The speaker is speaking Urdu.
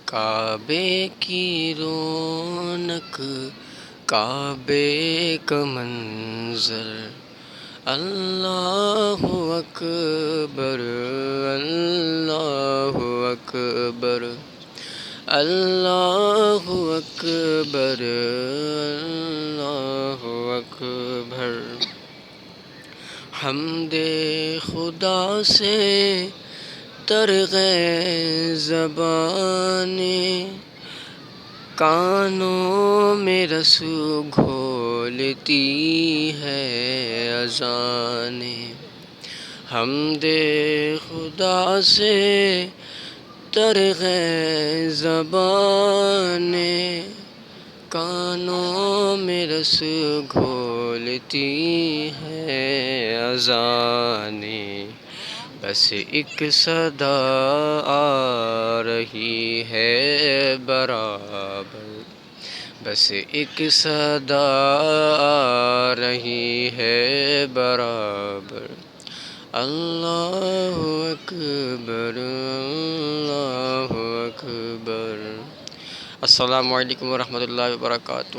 کعبے کی رونق، کعبے کا منظر، اللہ اکبر، اللہ اکبر، اللہ اکبر، اللہ اکبر۔ حمد خدا سے تر گئے زبانیں، کانوں میں رس گھولتی ہے اذانیں۔ حمد خدا سے تر گئے زبانیں، کانوں میں رس گھولتی ہے اذانیں۔ بس ایک صدا آ رہی ہے برابر، بس ایک صدا آ رہی ہے برابر، اللہ اکبر، اللہ اکبر۔ السلام علیکم ورحمۃ اللہ وبرکاتہ۔